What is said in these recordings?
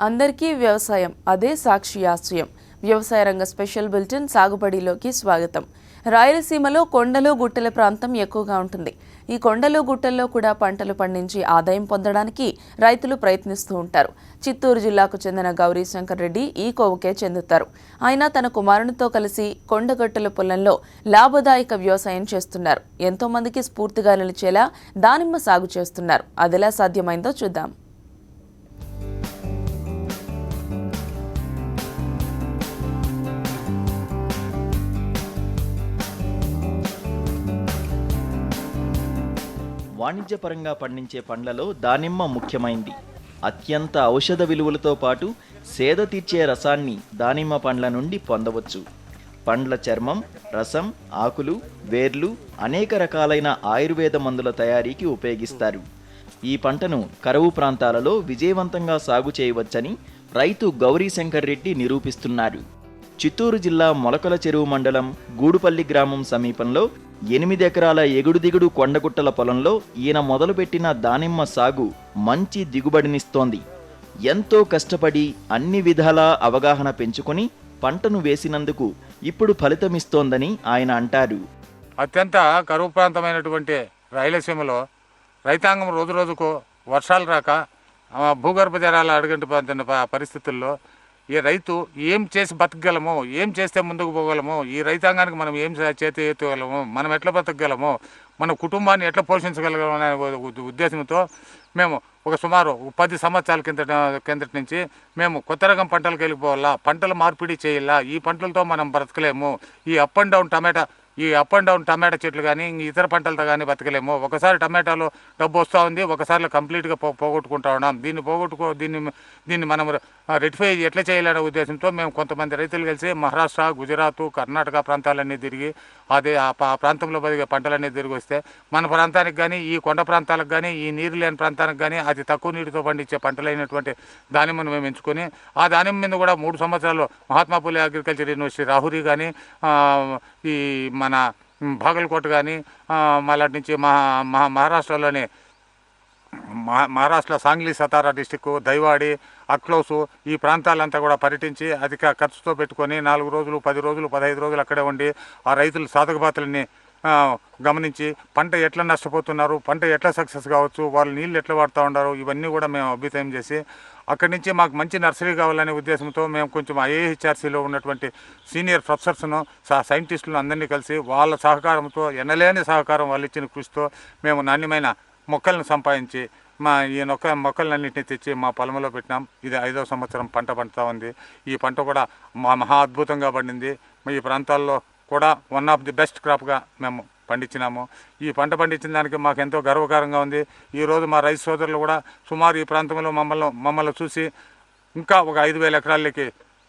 అందరికీ వ్యవసాయం అదే సాక్షి ఆశయం. వ్యవసాయ రంగ స్పెషల్ బులెటిన్ సాగుబడిలోకి స్వాగతం. రాయలసీమలో కొండలు గుట్టల ప్రాంతం ఎక్కువగా ఉంటుంది. ఈ కొండలు గుట్టల్లో కూడా పంటలు పండించి ఆదాయం పొందడానికి రైతులు ప్రయత్నిస్తూ ఉంటారు. చిత్తూరు జిల్లాకు చెందిన గౌరీ శంకర్ రెడ్డి ఈ కోవకే చెందుతారు. ఆయన తన కుమారునితో కలిసి కొండగట్టుల పొలంలో లాభదాయక వ్యవసాయం చేస్తున్నారు. ఎంతో మందికి స్ఫూర్తిగా నిలిచేలా దానిమ్మ సాగు చేస్తున్నారు. అదెలా సాధ్యమైందో చూద్దాం. వాణిజ్యపరంగా పండించే పండ్లలో దానిమ్మ ముఖ్యమైంది. అత్యంత ఔషధ విలువలతో పాటు సేద తీర్చే రసాన్ని దానిమ్మ పండ్ల నుండి పొందవచ్చు. పండ్ల చర్మం, రసం, ఆకులు, వేర్లు అనేక రకాలైన ఆయుర్వేద మందుల తయారీకి ఉపయోగిస్తారు. ఈ పంటను కరువు ప్రాంతాలలో విజయవంతంగా సాగు చేయవచ్చని రైతు గౌరీ శంకర్ రెడ్డి నిరూపిస్తున్నారు. చిత్తూరు జిల్లా మొలకల చెరువు మండలం గూడుపల్లి గ్రామం సమీపంలో 8 ఎకరాల ఎగుడు దిగుడు కొండగుట్టల పొలంలో ఈయన మొదలుపెట్టిన దానిమ్మ సాగు మంచి దిగుబడినిస్తోంది. ఎంతో కష్టపడి అన్ని విధాలా అవగాహన పెంచుకొని పంటను వేసినందుకు ఇప్పుడు ఫలితమిస్తోందని ఆయన అంటారు. అత్యంత కరువు ప్రాంతమైనటువంటి రాయలసీమలో రైతాంగం రోజు రోజుకు వర్షాలు రాక భూగర్భ జలాలు అడుగంటుపోతున్న పరిస్థితుల్లో ఈ రైతు ఏం చేసి బతకగలమో, ఏం చేస్తే ముందుకు పోగలమో, ఈ రైతాంగానికి మనం ఏం చేతి ఎత్తగలమో, మనం ఎట్లా బతకగలమో, మన కుటుంబాన్ని ఎట్లా పోషించగలగలమో అనే ఉద్దేశంతో మేము ఒక సుమారు 10 సంవత్సరాల కిందటి నుంచి మేము కొత్త రకం పంటలకు వెళ్ళిపోవాలా, పంటల మార్పిడి చేయాలా, ఈ పంటలతో మనం బ్రతకలేము, ఈ అప్ అండ్ డౌన్ టమాటా చెట్లు కానీ ఇతర పంటలతో కానీ బతకలేము. ఒకసారి టమాటాలో డబ్బు వస్తూ ఉంది, ఒకసారిలో కంప్లీట్గా పోగొట్టుకుంటా ఉన్నాం. దీన్ని మనం రెక్టిఫై ఎట్లా చేయాలనే ఉద్దేశంతో మేము కొంతమంది రైతులు కలిసి మహారాష్ట్ర, గుజరాత్, కర్ణాటక ప్రాంతాలన్నీ తిరిగి అదే ఆ ప్రాంతంలో బతికే పంటలన్నీ తిరిగి వస్తే మన ప్రాంతానికి కానీ, ఈ కొండ ప్రాంతాలకు కానీ, ఈ నీరు లేని ప్రాంతానికి కానీ అతి తక్కువ నీటితో పండించే పంటలైనటువంటి దానిమ్మను మేము ఎంచుకొని ఆ దానిమ్మ మీద కూడా 3 సంవత్సరాలు మహాత్మా పూలే అగ్రికల్చర్ యూనివర్సిటీ రాహురి కానీ, ఈ మన బాగల్కోట్ కానీ, మళ్ళీ నుంచి మహారాష్ట్రలోని మహారాష్ట్ర సాంగ్లీ సతారా డిస్టిక్, దైవాడి, అక్లోసు ఈ ప్రాంతాలంతా కూడా పర్యటించి అధిక ఖర్చుతో పెట్టుకొని 4 రోజులు, 10 రోజులు, 15 రోజులు అక్కడే ఉండి ఆ రైతుల సాధకబాతులని గమనించి పంట ఎట్లా నష్టపోతున్నారు, పంట ఎట్లా సక్సెస్ కావచ్చు, వాళ్ళు నీళ్ళు ఎట్లా వాడుతూ ఉన్నారు, ఇవన్నీ కూడా మేము అభ్యుదయం చేసి అక్కడి నుంచి మాకు మంచి నర్సరీ కావాలనే ఉద్దేశంతో మేము కొంచెం ఐఏహెచ్ఆర్సీలో ఉన్నటువంటి సీనియర్ ప్రొఫెసర్స్ను, సైంటిస్టులను అందరినీ కలిసి వాళ్ళ సహకారంతో, ఎనలేని సహకారం వాళ్ళు ఇచ్చిన కృషితో మేము నాణ్యమైన మొక్కలను సంపాదించి ఈ మొక్కలన్నింటినీ తెచ్చి మా పొలంలో పెట్టినాం. ఇది 5వ సంవత్సరం పంట పండుతూ ఉంది. ఈ పంట కూడా మహా అద్భుతంగా పండింది. ఈ ప్రాంతాల్లో కూడా వన్ ఆఫ్ ది బెస్ట్ క్రాప్గా మేము పండించినాము. ఈ పంట పండించిన దానికి మాకు ఎంతో గర్వకారంగా ఉంది. ఈరోజు మా రైతు సోదరులు కూడా సుమారు ఈ ప్రాంతంలో మమ్మల్ని చూసి ఇంకా ఒక 5,000 ఎకరాలకి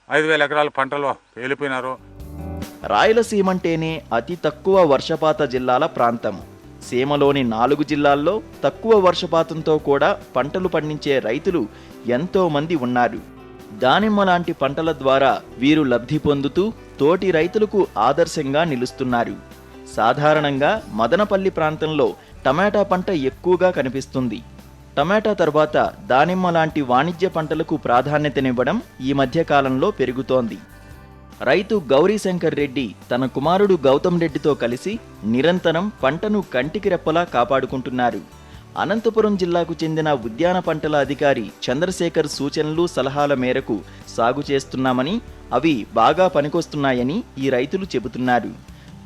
5,000 ఎకరాల పంటలో వెళ్ళిపోయినారు. రాయలసీమంటేనే అతి తక్కువ వర్షపాత జిల్లాల ప్రాంతం. సీమలోని 4 జిల్లాల్లో తక్కువ వర్షపాతంతో కూడా పంటలు పండించే రైతులు ఎంతో మంది ఉన్నారు. దానిమ్మ లాంటి పంటల ద్వారా వీరు లబ్ధి పొందుతూ తోటి రైతులకు ఆదర్శంగా నిలుస్తున్నారు. సాధారణంగా మదనపల్లి ప్రాంతంలో టమాటా పంట ఎక్కువగా కనిపిస్తుంది. టమాటా తర్వాత దానిమ్మ లాంటి వాణిజ్య పంటలకు ప్రాధాన్యతనివ్వడం ఈ మధ్య కాలంలో పెరుగుతోంది. రైతు గౌరీ శంకర్ రెడ్డి తన కుమారుడు గౌతమ్ రెడ్డితో కలిసి నిరంతరం పంటను కంటికి రెప్పలా కాపాడుకుంటున్నారు. అనంతపురం జిల్లాకు చెందిన ఉద్యాన పంటల అధికారి చంద్రశేఖర్ సూచనలు, సలహాల మేరకు సాగు చేస్తున్నామని, అవి బాగా పనికొస్తున్నాయని ఈ రైతులు చెబుతున్నారు.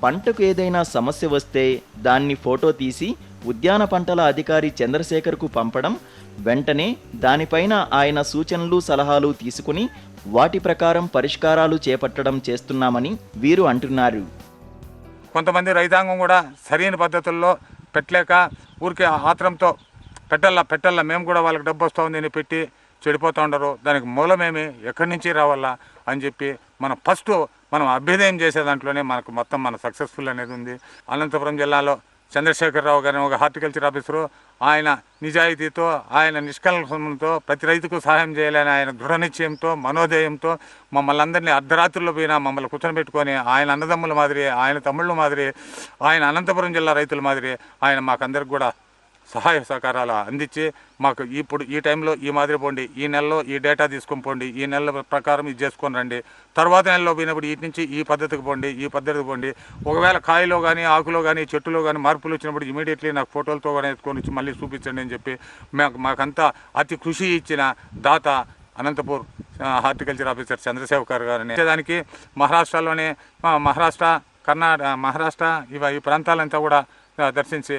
పంటకు ఏదైనా సమస్య వస్తే దాన్ని ఫోటో తీసి ఉద్యాన పంటల అధికారి చంద్రశేఖర్కు పంపడం, వెంటనే దానిపైన ఆయన సూచనలు, సలహాలు తీసుకుని వాటి ప్రకారం పరిష్కారాలు చేపట్టడం చేస్తున్నామని వీరు అంటున్నారు. కొంతమంది రైతాంగం కూడా సరైన పద్ధతుల్లో పెట్టలేక ఊరికే ఆత్రంతో పెట్టల్లా మేము కూడా వాళ్ళకి డబ్బు వస్తూ ఉందని పెట్టి చెడిపోతూ ఉండరు. దానికి మూలమేమి, ఎక్కడి నుంచి రావాలా అని చెప్పి మనం అభ్యుదయం చేసే దాంట్లోనే మనకు మొత్తం మన సక్సెస్ఫుల్ అనేది ఉంది. అనంతపురం జిల్లాలో చంద్రశేఖరరావు గారిని ఒక హార్టికల్చర్ ఆఫీసరు, ఆయన నిజాయితీతో, ఆయన నిష్కల్మషంతో ప్రతి రైతుకు సహాయం చేయాలని ఆయన దృఢ నిశ్చయంతో, మనోధేయంతో మమ్మల్ని అందరినీ అర్ధరాత్రుల్లో పోయినా మమ్మల్ని కూర్చొని ఆయన అన్నదమ్ముల మాదిరి, ఆయన తమ్ముళ్ళ మాదిరి, ఆయన అనంతపురం జిల్లా రైతుల మాదిరి ఆయన మాకందరికి కూడా సహాయ సహకారాలు అందించి మాకు ఇప్పుడు ఈ టైంలో ఈ మాదిరి పోండి, ఈ నెలలో ఈ డేటా తీసుకొని పోండి, ఈ నెలల ప్రకారం ఇది చేసుకొని రండి, తర్వాత నెలలో పోయినప్పుడు వీటి నుంచి ఈ పద్ధతికి పోండి, ఈ పద్ధతికి పోండి. ఒకవేళ కాయలో కానీ ఆకులో కానీ చెట్టులో కానీ మార్పులు వచ్చినప్పుడు ఇమీడియట్లీ నాకు ఫోటోలతో కూడా ఎత్తుకొని వచ్చి మళ్ళీ చూపించండి అని చెప్పి మాకంతా అతి కృషి ఇచ్చిన దాత అనంతపూర్ హార్టికల్చర్ ఆఫీసర్ చంద్రశేఖర్ గారిని దానికి మహారాష్ట్రలోనే మహారాష్ట్ర ఈ ప్రాంతాలంతా కూడా దర్శించి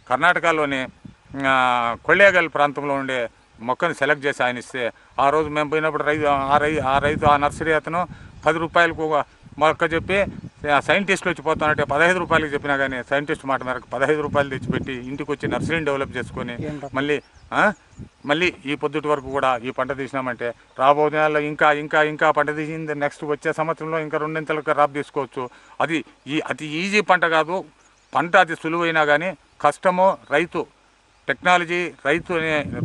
కర్ణాటకలోని కొళ్ళేగల్ ప్రాంతంలో ఉండే మొక్కను సెలెక్ట్ చేసి ఆయన ఇస్తే ఆ రోజు మేము పోయినప్పుడు రైతు ఆ నర్సరీ అతను 10 రూపాయలకు మొక్క చెప్పి సైంటిస్టులు వచ్చి పోతానంటే 15 రూపాయలకి చెప్పినా కానీ సైంటిస్ట్ మాట మేరకు 15 రూపాయలు తెచ్చిపెట్టి ఇంటికి వచ్చి నర్సరీని డెవలప్ చేసుకొని మళ్ళీ ఈ పొద్దుటి వరకు కూడా ఈ పంట తీసినామంటే రాబోయే నెలలో ఇంకా పంట తీసింది నెక్స్ట్ వచ్చే సంవత్సరంలో ఇంకా 2 క్రాప్ తీసుకోవచ్చు. అతి ఈజీ పంట కాదు, పంట అతి సులువైనా కానీ కష్టమో టెక్నాలజీ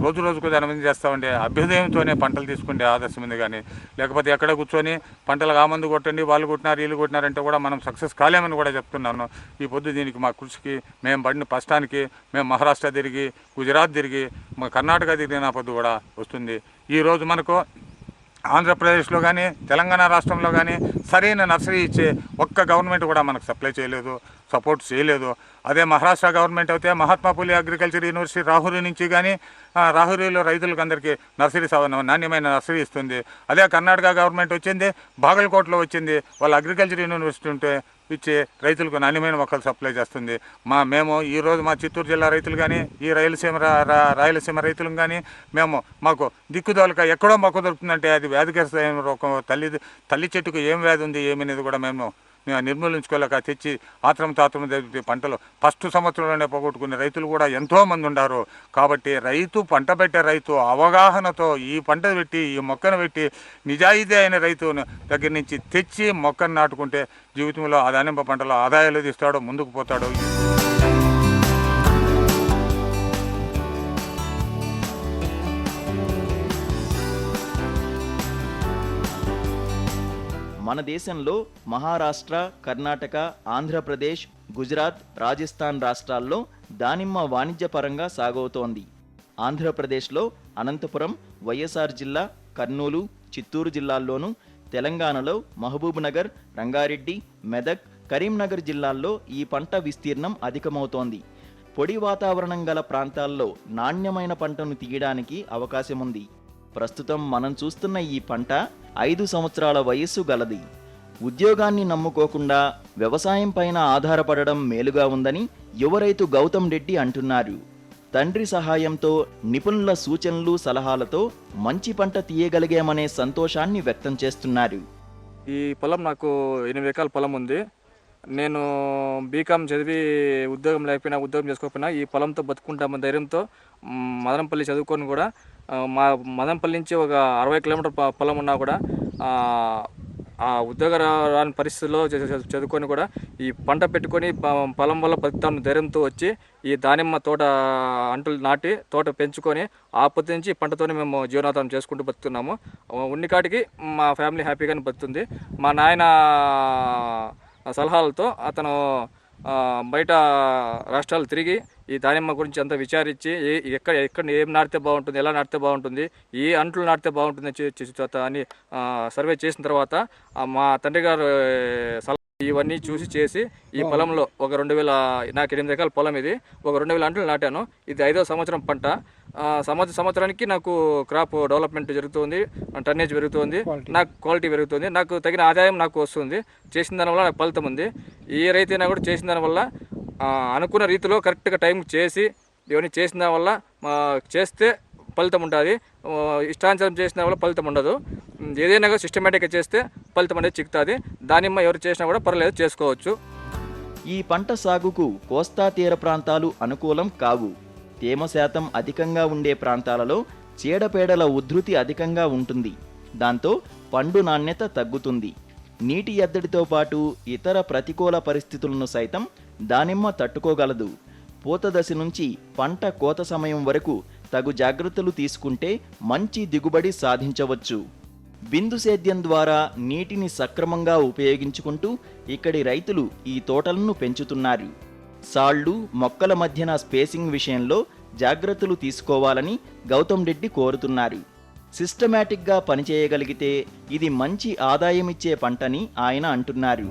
రోజు రోజుకు దాని మీద చేస్తామంటే అభ్యుదయంతోనే పంటలు తీసుకుంటే ఆదర్శం ఉంది. కానీ లేకపోతే ఎక్కడ కూర్చొని పంటలకు ఆ మందు కొట్టండి, వాళ్ళు కొట్టినారు వీళ్ళు కొట్టినారంటే కూడా మనం సక్సెస్ కాలేమని కూడా చెప్తున్నాను. ఈ పొద్దు దీనికి మా కృషికి మేము పడిన కష్టానికి మేము మహారాష్ట్ర తిరిగి, గుజరాత్ తిరిగి, మా కర్ణాటక తిరిగిన పొద్దు కూడా వస్తుంది. ఈరోజు మనకు ఆంధ్రప్రదేశ్లో కానీ తెలంగాణ రాష్ట్రంలో కానీ సరైన నర్సరీ ఇచ్చే ఒక్క గవర్నమెంట్ కూడా మనకు సప్లై చేయలేదు, సపోర్ట్ చేయలేదు. అదే మహారాష్ట్ర గవర్నమెంట్ అయితే మహాత్మా పూలే అగ్రికల్చర్ యూనివర్సిటీ రాహురి నుంచి కానీ రాహురిలో రైతులకు అందరికీ నాణ్యమైన నర్సరీ ఇస్తుంది. అదే కర్ణాటక గవర్నమెంట్ వచ్చింది, బాగల్కోట్లో వచ్చింది, వాళ్ళ అగ్రికల్చర్ యూనివర్సిటీ ఉంటే ఇచ్చే రైతులకు నాణ్యమైన మొక్కలు సప్లై చేస్తుంది. మేము ఈరోజు మా చిత్తూరు జిల్లా రైతులు కానీ ఈ రాయలసీమ రైతులు కానీ మాకు దిక్కుదోలక ఎక్కడో మొక్క దొరుకుతుందంటే అది వ్యాధిగ్రస్త రోగం, తల్లి చెట్టుకు ఏం వ్యాధి ఉంది ఏమనేది కూడా మేము నిర్మూలించుకోలేక తెచ్చి ఆత్రం పంటలు ఫస్ట్ సంవత్సరంలోనే పోగొట్టుకునే రైతులు కూడా ఎంతోమంది ఉన్నారు. కాబట్టి పంట పెట్టే రైతు అవగాహనతో ఈ పంట పెట్టి ఈ మొక్కను పెట్టి నిజాయితీ అయిన రైతు దగ్గర నుంచి తెచ్చి మొక్కను నాటుకుంటే జీవితంలో ఆ దానిమ్మ పంటలో ఆదాయాలు తీస్తాడు, ముందుకు పోతాడు. మన దేశంలో మహారాష్ట్ర, కర్ణాటక, ఆంధ్రప్రదేశ్, గుజరాత్, రాజస్థాన్ రాష్ట్రాల్లో దానిమ్మ వాణిజ్యపరంగా సాగవుతోంది. ఆంధ్రప్రదేశ్లో అనంతపురం, వైఎస్ఆర్ జిల్లా, కర్నూలు, చిత్తూరు జిల్లాల్లోనూ, తెలంగాణలో మహబూబ్ నగర్, రంగారెడ్డి, మెదక్, కరీంనగర్ జిల్లాల్లో ఈ పంట విస్తీర్ణం అధికమవుతోంది. పొడి వాతావరణం గల ప్రాంతాల్లో నాణ్యమైన పంటను తీయడానికి అవకాశముంది. ప్రస్తుతం మనం చూస్తున్న ఈ పంట 5 సంవత్సరాల వయస్సు గలది. ఉద్యోగాన్ని నమ్ముకోకుండా వ్యవసాయం పైన ఆధారపడడం మేలుగా ఉందని యువ రైతు గౌతమ్ రెడ్డి అంటున్నారు. తండ్రి సహాయంతో, నిపుణుల సూచనలు సలహాలతో మంచి పంట తీయగలిగామనే సంతోషాన్ని వ్యక్తం చేస్తున్నారు. ఈ పొలం నాకు 8 ఎకరాల పొలం ఉంది. నేను బీకామ్ చదివి ఉద్యోగం లేకపోయినా, ఉద్యోగం చేసుకోకపోయినా ఈ పొలంతో బతుకుంటామన్న ధైర్యంతో మదనపల్లి చదువుకొని కూడా మా మదనపల్లి నుంచి ఒక 60 కిలోమీటర్ పొలం ఉన్నా కూడా ఆ ఉద్యోగ రాని పరిస్థితుల్లో చదువుకొని కూడా ఈ పంట పెట్టుకొని పొలం వల్ల బతుకుతాను ధైర్యంతో వచ్చి ఈ దానిమ్మ తోట అంటులు నాటి తోట పెంచుకొని ఆ పొద్దు నుంచి పంటతోనే మేము జీవనాధారం చేసుకుంటూ బతుకుతున్నాము. ఉన్నకాటికి మా ఫ్యామిలీ హ్యాపీగానే బతుకుతుంది. మా నాయన సలహాలతో అతను బయట రాష్ట్రాలు తిరిగి ఈ దానిమ్మ గురించి అంతా విచారించి ఎక్కడ ఏం నాటితే బాగుంటుంది, ఎలా నాటితే బాగుంటుంది, ఏ అంట్లు నాటితే బాగుంటుంది అని సర్వే చేసిన తర్వాత మా తండ్రి గారు ఇవన్నీ చేసి ఈ పొలంలో ఒక 2000 నాకు 8 ఎకరాల పొలం ఇది, ఒక 2000 అంట్లు నాటాను. ఇది 5వ సంవత్సరం పంట. సంవత్సరానికి నాకు క్రాప్ డెవలప్మెంట్ జరుగుతుంది, టన్నేజ్ పెరుగుతుంది, నాకు క్వాలిటీ పెరుగుతుంది, నాకు తగిన ఆదాయం నాకు వస్తుంది. చేసిన దానివల్ల నాకు ఫలితం ఉంది. ఏ రైతైనా కూడా చేసిన దానివల్ల అనుకున్న రీతిలో కరెక్ట్గా టైంకి చేసి ఇవన్నీ చేసిన దానివల్ల చేస్తే ఫలితం ఉంటుంది. ఇష్టానుసారం చేసిన వల్ల ఫలితం ఉండదు. ఏదైనా కూడా సిస్టమేటిక్గా చేస్తే ఫలితం అనేది చిక్కుతుంది. దానిమ్మ ఎవరు చేసినా కూడా పర్లేదు, చేసుకోవచ్చు. ఈ పంట సాగుకు కోస్తా తీర ప్రాంతాలు అనుకూలం కావు. తేమ శాతం అధికంగా ఉండే ప్రాంతాలలో చీడపేడల ఉధృతి అధికంగా ఉంటుంది. దాంతో పండు నాణ్యత తగ్గుతుంది. నీటి ఎద్దడితో పాటు ఇతర ప్రతికూల పరిస్థితులను సైతం దానిమ్మ తట్టుకోగలదు. పూత దశ నుంచి పంట కోత సమయం వరకు తగు జాగ్రత్తలు తీసుకుంటే మంచి దిగుబడి సాధించవచ్చు. బిందు సేద్యం ద్వారా నీటిని సక్రమంగా ఉపయోగించుకుంటూ ఇక్కడి రైతులు ఈ తోటలను పెంచుతున్నారు. సాళ్లు మొక్కల మధ్యన స్పేసింగ్ విషయంలో జాగ్రత్తలు తీసుకోవాలని గౌతమ్ రెడ్డి కోరుతున్నారు. సిస్టమేటిక్గా పనిచేయగలిగితే ఇది మంచి ఆదాయమిచ్చే పంటని ఆయన అంటున్నారు.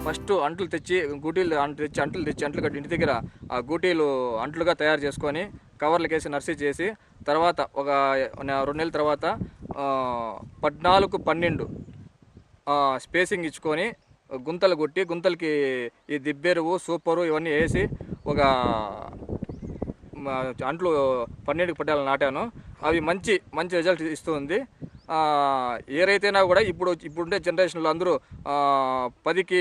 ఫస్ట్ అంట్లు తెచ్చి గూటీలు అంట్లు తెచ్చి అంట్లు కట్టి ఇంటి దగ్గర ఆ గూటీలు అంట్లుగా తయారు చేసుకొని కవర్లకు వేసి నర్సరీ చేసి తర్వాత ఒక 2 నెలల తర్వాత 14-12 స్పేసింగ్ ఇచ్చుకొని గుంతలు కొట్టి గుంతలకి ఈ దిబ్బెరువు సూపరు ఇవన్నీ వేసి ఒక అంట్లు 12 పట్టాలు నాటాను. అవి మంచి రిజల్ట్ ఇస్తుంది. ఏ రైతైనా కూడా ఇప్పుడుండే జనరేషన్లో అందరూ 10కి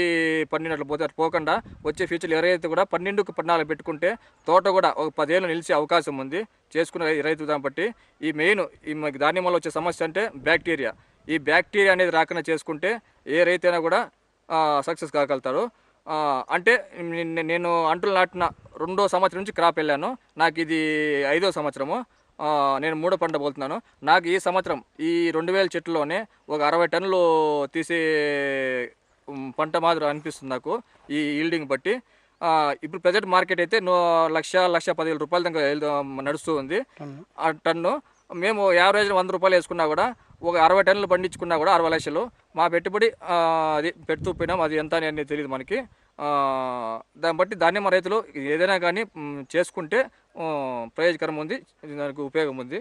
12 అట్లా పోతే అట్లా పోకుండా వచ్చే ఫ్యూచర్లో ఏ రైతు కూడా 12కి 14 పెట్టుకుంటే తోట కూడా ఒక 10 ఏళ్ళు నిలిచే అవకాశం ఉంది చేసుకునే రైతు. దాన్ని బట్టి ఈ మెయిన్ ఈ దానిమ్మలో వచ్చే సమస్య అంటే బ్యాక్టీరియా. ఈ బ్యాక్టీరియా అనేది రాకుండా చేసుకుంటే ఏ రైతైనా కూడా సక్సెస్ కాగలుగుతారు. అంటే నేను అంటులు నాటిన 2వ సంవత్సరం నుంచి క్రాప్ వెళ్ళాను. నాకు ఇది 5వ సంవత్సరము. నేను 3వ పంట పోతున్నాను. నాకు ఈ సంవత్సరం ఈ 2000 చెట్లలోనే ఒక 60 టన్నులు తీసే పంట మాదిరి అనిపిస్తుంది నాకు ఈ ఈల్డింగ్ బట్టి. ఇప్పుడు ప్రజెంట్ మార్కెట్ అయితే 1,10,000 రూపాయల దాకా నడుస్తూ ఉంది ఆ టన్ను. మేము యావరేజ్ 100 రూపాయలు వేసుకున్నా కూడా ఒక 60 టన్నులు పండించుకున్నా కూడా 60 లక్షలు మా పెట్టుబడి అది పెడుతూ పోయినాం. అది ఎంత అని తెలియదు మనకి. దాన్ని బట్టి దానిమ్మ రైతులు ఏదైనా కానీ చేసుకుంటే ప్రయోజకరం ఉంది, దానికి ఉపయోగం ఉంది.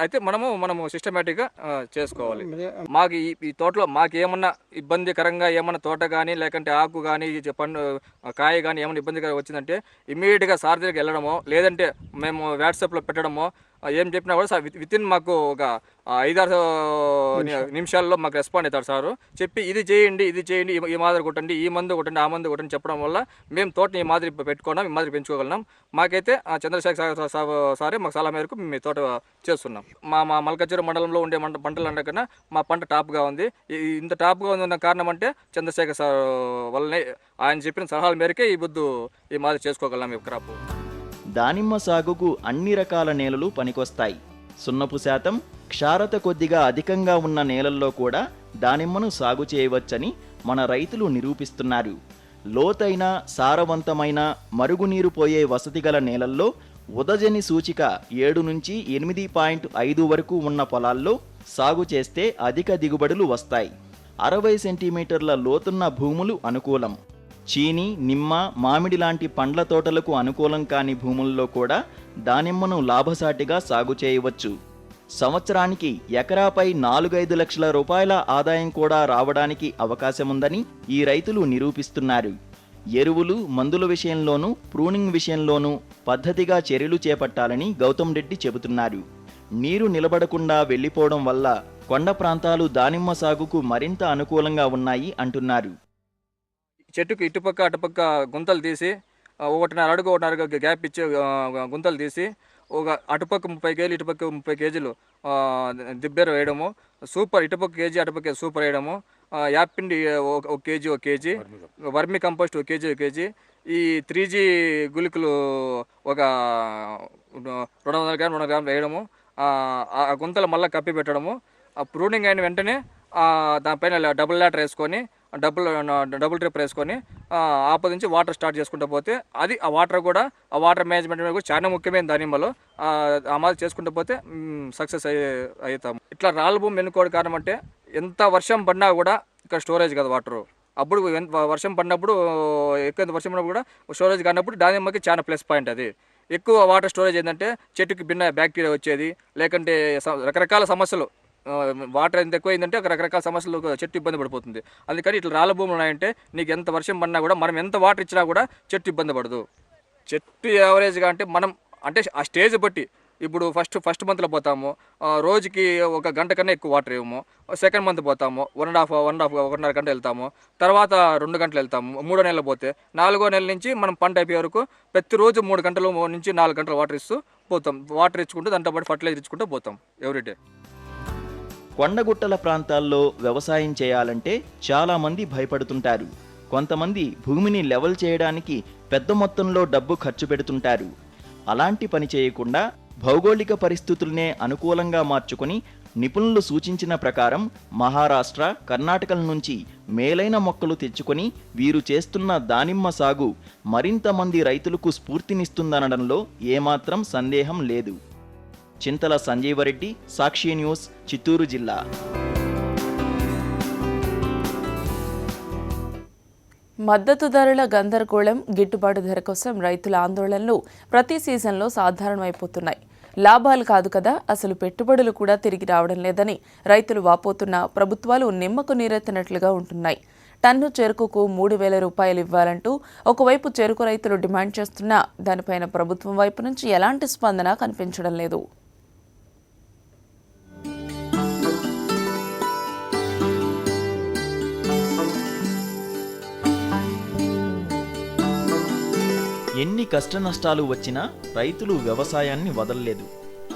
అయితే మనము సిస్టమేటిక్గా చేసుకోవాలి. మాకు ఈ తోటలో మాకు ఏమన్నా ఇబ్బందికరంగా ఏమన్నా తోట కానీ లేకంటే ఆకు కానీ పండు కాయ కానీ ఏమైనా ఇబ్బందికరంగా వచ్చిందంటే ఇమ్మీడియట్గా సార్ దగ్గరికి వెళ్ళడమో లేదంటే మేము వాట్సాప్లో పెట్టడమో ఏం చెప్పినా కూడా విత్ ఇన్ మాకు ఒక 5-6 నిమిషాల్లో మాకు రెస్పాండ్ అవుతారు సారు. చెప్పి ఇది చేయండి ఈ మాదిరి కొట్టండి, ఈ మందు కొట్టండి, ఆ మందు కొట్టండి చెప్పడం వల్ల మేము తోటని ఈ మాదిరి పెట్టుకున్నాం, ఈ మాదిరి పెంచుకోగలం. మాకైతే చంద్రశేఖర్ సారే మాకు సలహా మేరకు మేము తోట చేస్తున్నాం. మా మల్కచెరు మండలంలో ఉండే పంటలు అన్నకన్నా మా పంట టాప్గా ఉంది. ఇంత టాప్గా ఉన్న కారణం అంటే చంద్రశేఖర్ సార్ వల్లనే, ఆయన చెప్పిన సలహాల మేరకే ఈ మాదిరి చేసుకోగలం ఈ క్రాప్. దానిమ్మ సాగుకు అన్ని రకాల నేలలు పనికొస్తాయి. సున్నపు శాతం, క్షారత కొద్దిగా అధికంగా ఉన్న నేలల్లో కూడా దానిమ్మను సాగు చేయవచ్చని మన రైతులు నిరూపిస్తున్నారు. లోతైన సారవంతమైన మరుగునీరు పోయే వసతి గల నేలల్లో ఉదజని సూచిక 7 నుంచి 8.5 వరకు ఉన్న పొలాల్లో సాగు చేస్తే అధిక దిగుబడులు వస్తాయి. 60 సెంటీమీటర్ల లోతున్న భూములు అనుకూలం. చీని, నిమ్మ, మామిడి లాంటి పండ్ల తోటలకు అనుకూలం కాని భూముల్లో కూడా దానిమ్మను లాభసాటిగా సాగు చేయవచ్చు. సంవత్సరానికి ఎకరాపై 4-5 లక్షల రూపాయల ఆదాయం కూడా రావడానికి అవకాశముందని ఈ రైతులు నిరూపిస్తున్నారు. ఎరువులు, మందుల విషయంలోనూ ప్రూనింగ్ విషయంలోనూ పద్ధతిగా చర్యలు చేపట్టాలని గౌతమ్ రెడ్డి చెబుతున్నారు. నీరు నిలబడకుండా వెళ్లిపోవడం వల్ల కొండ ప్రాంతాలు దానిమ్మ సాగుకు మరింత అనుకూలంగా ఉన్నాయి అంటున్నారు. చెట్టుకు ఇటుపక్క అటుపక్క గుంతలు తీసి 1.5 అడుగు 1.5 అడుగు గ్యాప్ ఇచ్చి గుంతలు తీసి ఒక అటుపక్క 30 కేజీలు ఇటుపక్క 30 కేజీలు దిబ్బెర వేయడము, సూపర్ ఇటుపక్క కేజీ అటుపక్క సూపర్ వేయడము, యాపిండి 1 కేజీ, వర్మి కంపోస్ట్ 1 కేజీ, ఈ 3G గుళికలు ఒక 200 గ్రాములు వేయడము, ఆ గుంతలు మళ్ళీ కప్పి పెట్టడము. ఆ ప్రూనింగ్ అయిన వెంటనే దానిపైన డబుల్ లాటర్ వేసుకొని డబుల్ ట్రిప్ వేసుకొని ఆపద నుంచి వాటర్ స్టార్ట్ చేసుకుంటూ పోతే అది ఆ వాటర్ మేనేజ్మెంట్ కూడా చాలా ముఖ్యమైన దానిమ్మలో. ఆ మాదిరి చేసుకుంటూ పోతే సక్సెస్ అవుతాము. ఇట్లా రాళ్ళ భూమి ఎన్నుకోవడం కారణం అంటే ఎంత వర్షం పడినా కూడా ఇక్కడ స్టోరేజ్ కదా వాటరు. అప్పుడు వర్షం పడినప్పుడు ఎక్కువ వర్షం పడినప్పుడు కూడా స్టోరేజ్ కానప్పుడు దానిమ్మకి చాలా ప్లస్ పాయింట్. అది ఎక్కువ వాటర్ స్టోరేజ్ ఏంటంటే చెట్టుకి భిన్న బ్యాక్టీరియా వచ్చేది, లేకంటే రకరకాల సమస్యలు. వాటర్ ఎంత ఎక్కువ అయిందంటే రకరకాల సమస్యలు చెట్టు ఇబ్బంది పడిపోతుంది. అందుకని ఇట్లా రాళ్ళ భూములు ఉన్నాయంటే నీకు ఎంత వర్షం పడినా కూడా మనం ఎంత వాటర్ ఇచ్చినా కూడా చెట్టు ఇబ్బంది పడదు. చెట్టు యావరేజ్గా అంటే మనం అంటే ఆ స్టేజ్ బట్టి ఇప్పుడు ఫస్ట్ మంత్లో పోతాము, రోజుకి 1 గంట కన్నా ఎక్కువ వాటర్ ఇవ్వము. సెకండ్ మంత్ పోతాము 1.5 గంట వెళ్తాము, తర్వాత 2 గంటలు వెళ్తాము. 3వ నెలలో పోతే 4వ నెల నుంచి మనం పంట అయిపోయే వరకు ప్రతిరోజు 3 గంటల నుంచి 4 గంటలు వాటర్ ఇస్తూ పోతాం. వాటర్ ఇచ్చుకుంటూ దాంట్లో పాటు ఫర్టిలైజర్ ఇచ్చుకుంటూ పోతాం ఎవ్రీడే. కొండగుట్టల ప్రాంతాల్లో వ్యవసాయం చేయాలంటే చాలామంది భయపడుతుంటారు. కొంతమంది భూమిని లెవెల్ చేయడానికి పెద్ద మొత్తంలో డబ్బు ఖర్చు పెడుతుంటారు. అలాంటి పని చేయకుండా భౌగోళిక పరిస్థితులనే అనుకూలంగా మార్చుకొని నిపుణులు సూచించిన ప్రకారం మహారాష్ట్ర, కర్ణాటకల నుంచి మేలైన మొక్కలు తెచ్చుకొని వీరు చేస్తున్న దానిమ్మ సాగు మరింత మంది రైతులకు స్ఫూర్తినిస్తుందనడంలో ఏమాత్రం సందేహం లేదు. చింతల సంజీవరెడ్డి, సాక్షి న్యూస్, చిత్తూరు జిల్లా. మద్దతు ధరల గందరగోళం, గిట్టుబాటు ధర కోసం రైతుల ఆందోళనలు ప్రతి సీజన్లో సాధారణమైపోతున్నాయి. లాభాలు కాదు కదా, అసలు పెట్టుబడులు కూడా తిరిగి రావడం లేదని రైతులు వాపోతున్నా ప్రభుత్వాలు నిమ్మకు నీరెత్తినట్లుగా ఉంటున్నాయి. టన్ను చెరుకుకు 3,000 రూపాయలు ఇవ్వాలంటూ ఒకవైపు చెరుకు రైతులు డిమాండ్ చేస్తున్నా దానిపైన ప్రభుత్వం వైపు నుంచి ఎలాంటి స్పందన కనిపించడం లేదు. ఎన్ని కష్టనష్టాలు వచ్చినా రైతులు వ్యవసాయాన్ని వదలలేదు.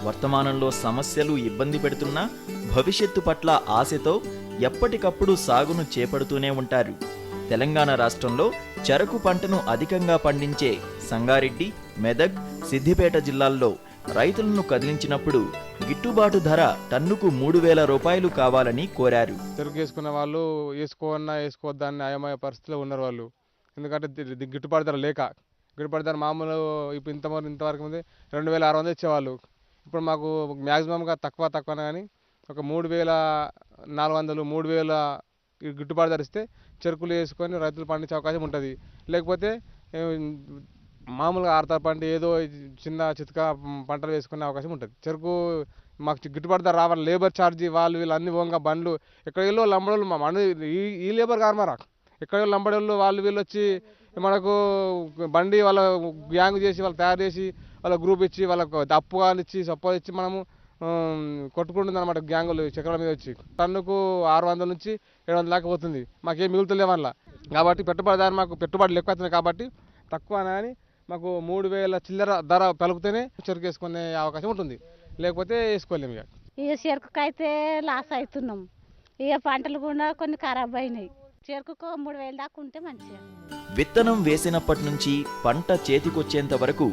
వర్తమానంలో సమస్యలు ఇబ్బంది పెడుతున్నా భవిష్యత్తు పట్ల ఆశతో ఎప్పటికప్పుడు సాగును చేపడుతూనే ఉంటారు. తెలంగాణ రాష్ట్రంలో చెరకు పంటను అధికంగా పండించే సంగారెడ్డి, మెదక్, సిద్దిపేట జిల్లాల్లో రైతులను కదిలించినప్పుడు గిట్టుబాటు ధర టన్నుకు 3,000 రూపాయలు కావాలని కోరారు. చెరుకు వేసుకున్న వాళ్ళు వేసుకోవద్దని అయమయ పరిస్థితిలో ఉన్నారు వాళ్ళు. ఎందుకంటే గిట్టుబాటు ధర లేక, గిట్టుబాటు ధర మామూలు ఇప్పుడు ఇంతవరకు ముందు 2,600 ఇచ్చేవాళ్ళు. ఇప్పుడు మాకు మ్యాక్సిమంగా తక్కువ కానీ ఒక 3,400, 3,000 గిట్టుబాటు ధర ఇస్తే చెరుకులు వేసుకొని రైతులు పండించే అవకాశం ఉంటుంది. లేకపోతే మామూలుగా ఆరుతర పంట ఏదో చిన్న చితక పంటలు వేసుకునే అవకాశం ఉంటుంది. చెరుకు మాకు గిట్టుబాటు ధర రావాలి. లేబర్ ఛార్జీ వాళ్ళు వీళ్ళు అన్ని పోగా బండ్లు ఎక్కడ వెళ్ళో లంబడోళ్ళు మన ఈ లేబర్ కాదు మరా, ఎక్కడ లంబడోళ్ళు వాళ్ళు వీళ్ళు వచ్చి మనకు బండి వాళ్ళ గ్యాంగ్ చేసి వాళ్ళు తయారు చేసి వాళ్ళ గ్రూప్ ఇచ్చి వాళ్ళకు అప్పుగా ఇచ్చి సపోర్ట్ ఇచ్చి మనము కొట్టుకుంటుంది అనమాట. గ్యాంగులు చక్రాల మీద వచ్చి టన్నుకు 600 నుంచి 700 దాకా పోతుంది. మాకేం మిగులుతులేవు వల్ల. కాబట్టి పెట్టుబడిదారు మాకు పెట్టుబడులు ఎక్కువ అవుతున్నాయి కాబట్టి తక్కువ అని మాకు 3,000 చిల్లర ధర పలుకుతేనే చెరుకు వేసుకునే అవకాశం ఉంటుంది. లేకపోతే వేసుకోలేము. ఇక చెరుకుకి అయితే లాస్ అవుతున్నాం. ఇక పంటలు కూడా కొన్ని ఖరాబ్ అయినాయి. చెరుకుకు 3,000 దాకా ఉంటే మంచిగా. విత్తనం వేసినప్పటి నుంచి పంట చేతికొచ్చేంత వరకు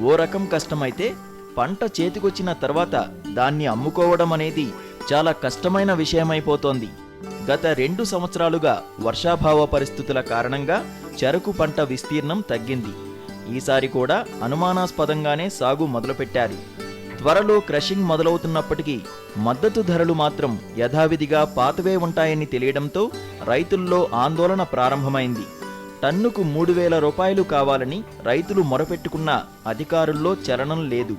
ఓ రకం కష్టమైతే పంట చేతికొచ్చిన తర్వాత దాన్ని అమ్ముకోవడం అనేది చాలా కష్టమైన విషయమైపోతోంది. గత 2 సంవత్సరాలుగా వర్షాభావ పరిస్థితుల కారణంగా చెరకు పంట విస్తీర్ణం తగ్గింది. ఈసారి కూడా అనుమానాస్పదంగానే సాగు మొదలుపెట్టారు. త్వరలో క్రషింగ్ మొదలవుతున్నప్పటికీ మద్దతు ధరలు మాత్రం యథావిధిగా పాతవే ఉంటాయని తెలియడంతో రైతుల్లో ఆందోళన ప్రారంభమైంది. టన్నుకు 3,000 రూపాయలు కావాలని రైతులు మొరపెట్టుకున్నా అధికారుల్లో చలనం లేదు.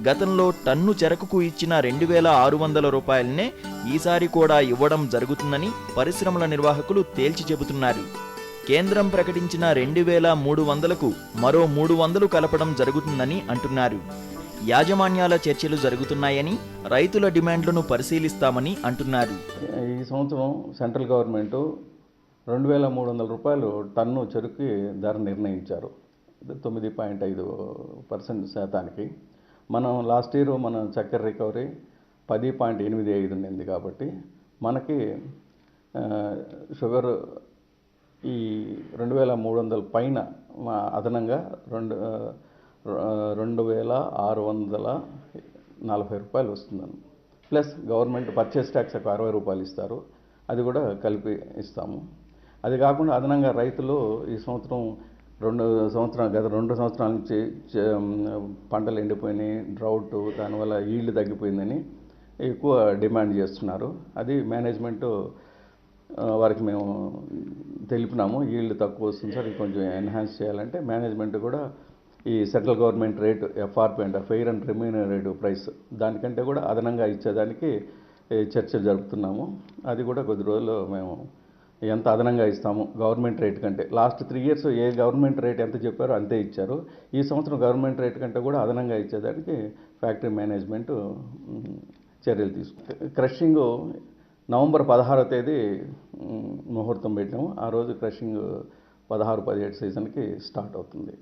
గతంలో టన్ను చెరకుకు ఇచ్చిన 2,600 రూపాయలనే ఈసారి కూడా ఇవ్వడం జరుగుతుందని పరిశ్రమల నిర్వాహకులు తేల్చి చెబుతున్నారు. కేంద్రం ప్రకటించిన 2,300కు మరో 300 కలపడం జరుగుతుందని అంటున్నారు. యాజమాన్యాల చర్చలు జరుగుతున్నాయని, రైతుల డిమాండ్లను పరిశీలిస్తామని అంటున్నారు. ఈ సంవత్సరం సెంట్రల్ గవర్నమెంట్ 2,300 రూపాయలు టన్ను చెరుకు ధర నిర్ణయించారు. 9.5% శాతానికి. మనం లాస్ట్ ఇయర్ మనం చక్కెర రికవరీ 10.85 ఉండింది కాబట్టి మనకి షుగర్ ఈ 2,300 పైన అదనంగా 2,640 రూపాయలు వస్తుందని. ప్లస్ గవర్నమెంట్ పర్చేస్ ట్యాక్స్ ఒక 60 రూపాయలు ఇస్తారు, అది కూడా కలిపి ఇస్తాము. అది కాకుండా అదనంగా రైతులు ఈ సంవత్సరం గత 2 సంవత్సరాల నుంచి పంటలు ఎండిపోయినాయి, డ్రౌట్, దానివల్ల ఈల్డ్ తగ్గిపోయిందని ఎక్కువ డిమాండ్ చేస్తున్నారు. అది మేనేజ్మెంట్ వారికి మేము తెలిపినాము. ఈల్డ్ తక్కువ వస్తుంది సార్, కొంచెం ఎన్హాన్స్ చేయాలంటే మేనేజ్మెంట్ కూడా ఈ సెంట్రల్ గవర్నమెంట్ రేటు ఎఫ్ఆర్పి అంటే ఫెయిర్ అండ్ రెమ్యూనరేటివ్ ప్రైస్ దానికంటే కూడా అదనంగా ఇచ్చేదానికి చర్చలు జరుపుతున్నాము. అది కూడా కొద్ది రోజుల్లో మేము ఎంత అదనంగా ఇస్తాము గవర్నమెంట్ రేట్ కంటే. లాస్ట్ 3 ఇయర్స్ ఏ గవర్నమెంట్ రేట్ ఎంత చెప్పారో అంతే ఇచ్చారు. ఈ సంవత్సరం గవర్నమెంట్ రేట్ కంటే కూడా అదనంగా ఇచ్చేదానికి ఫ్యాక్టరీ మేనేజ్మెంట్ చర్యలు తీసుకుంటారు. క్రషింగ్ నవంబర్ 16వ తేదీ ముహూర్తం పెట్టాము. ఆ రోజు క్రషింగ్ 16-17 సీజన్కి స్టార్ట్ అవుతుంది.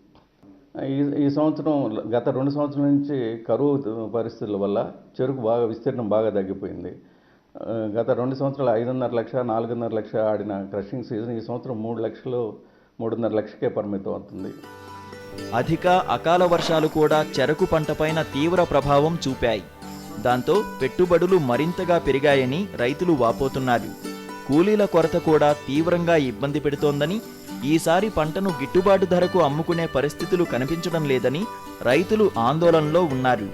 ఈ సంవత్సరం గత 2 సంవత్సరాల నుంచి కరువు పరిస్థితుల వల్ల చెరుకు విస్తీర్ణం బాగా తగ్గిపోయింది. గత 2 సంవత్సరాలు 5.5 లక్ష 4.5 లక్ష ఆడిన క్రషింగ్ సీజన్ ఈ సంవత్సరం 3 లక్షలు 3.5 లక్షకే పరిమితం అవుతుంది. అధిక అకాల వర్షాలు కూడా చెరకు పంటపైన తీవ్ర ప్రభావం చూపాయి. దాంతో పెట్టుబడులు మరింతగా పెరిగాయని రైతులు వాపోతున్నారు. కూలీల కొరత కూడా తీవ్రంగా ఇబ్బంది పెడుతోందని, ఈసారి పంటను గిట్టుబాటు ధరకు అమ్ముకునే పరిస్థితులు కనిపించడం లేదని రైతులు ఆందోళనలో ఉన్నారు.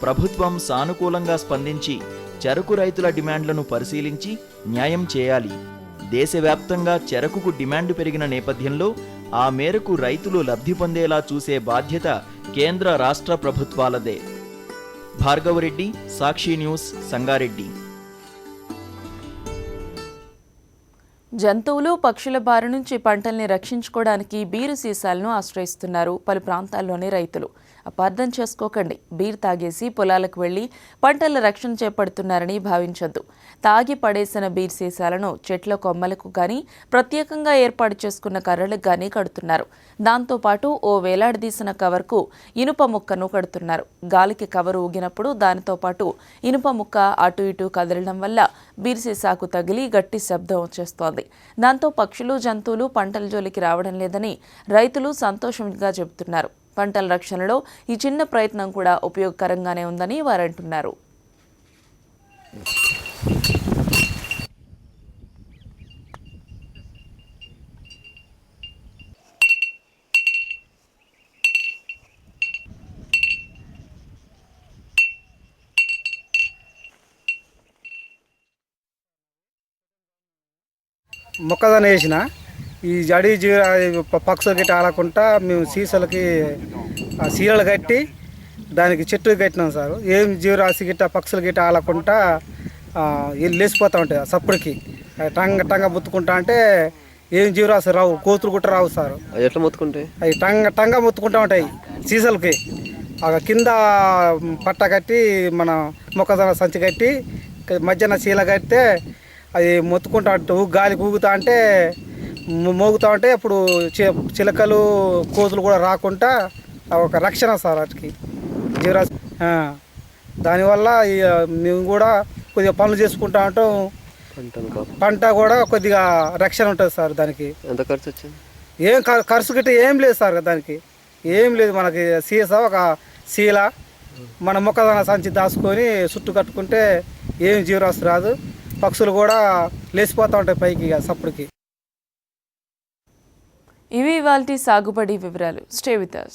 ప్రభుత్వం సానుకూలంగా స్పందించి చెరకు రైతుల డిమాండ్లను పరిశీలించి న్యాయం చేయాలి. దేశవ్యాప్తంగా చెరకుకు డిమాండ్ పెరిగిన నేపథ్యంలో ఆ మేరకు రైతులు లబ్ధి పొందేలా చూసే బాధ్యత కేంద్ర రాష్ట్ర ప్రభుత్వాలదే. భార్గవరెడ్డి, సాక్షి న్యూస్, సంగారెడ్డి. జంతువులు, పక్షుల బారి నుంచి పంటల్ని రక్షించుకోవడానికి బీరు సీసాలను ఆశ్రయిస్తున్నారు పలు ప్రాంతాల్లోని రైతులు. అపార్థం చేసుకోకండి, బీర్ తాగేసి పొలాలకు వెళ్లి పంటల రక్షణ చేపడుతున్నారని భావించొద్దు. తాగి పడేసిన బీర్ సీసాలను చెట్ల కొమ్మలకు గాని, ప్రత్యేకంగా ఏర్పాటు చేసుకున్న కర్రలకు గాని కడుతున్నారు. దాంతోపాటు ఓ వేలాడదీసిన కవర్కు ఇనుప ముక్కను కడుతున్నారు. గాలికి కవరు ఊగినప్పుడు దానితో పాటు ఇనుప ముక్క అటు ఇటు కదలడం వల్ల బీర్ సీసాకు తగిలి గట్టి శబ్దం వచ్చేస్తోంది. దాంతో పక్షులు, జంతువులు పంటల జోలికి రావడం లేదని రైతులు సంతోషంగా చెబుతున్నారు. పంటల రక్షణలో ఈ చిన్న ప్రయత్నం కూడా ఉపయోగకరంగానే ఉందని వారంటున్నారు. మొక్కజొన్న వేసిన ఈ జడి పక్షులు గట్టి ఆలకుండా మేము సీసాలకి సీరలు కట్టి దానికి చెట్లు కట్టినాం సార్. ఏం జీవరాశి గిట్ట పక్షులు గిట్ట ఆలకుండా లేచిపోతూ ఉంటాయి. సప్పుడికి టంగ టంగ ముత్తుకుంటా అంటే ఏం జీవరాశి రావు, కోతులు గుట్ట రావు సార్. ఎట్లా ముత్తుకుంటాయి? అవి టంగ టంగ ముత్తుకుంటూ ఉంటాయి సీసాలకి. కింద పట్ట కట్టి మన మొక్కజొన్న సంచి కట్టి మధ్యాహ్న సీల కడితే అది మొత్తుకుంటా ఉంటావు. గాలికి ఊగుతా అంటే మోగుతూ ఉంటే అప్పుడు చిలకలు, కోతులు కూడా రాకుండా ఒక రక్షణ సార్ వాటికి జీవరాశి. దానివల్ల మేము కూడా కొద్దిగా పనులు చేసుకుంటా ఉంటాం. పంట కూడా కొద్దిగా రక్షణ ఉంటుంది సార్. దానికి ఎంత ఖర్చు వచ్చింది? ఏం ఖర్చు గిట్ట ఏం లేదు సార్. దానికి ఏం లేదు. మనకి సీసా ఒక శీల మన మొక్కజొన్న సంచి దాచుకొని చుట్టూ కట్టుకుంటే ఏం జీవరాశి రాదు. పక్షులు కూడా లేచిపోతూ ఉంటాయి పైకి సప్పుడికి. ఇవి ఇవాల్టి సాగుబడి వివరాలు. Stay with us.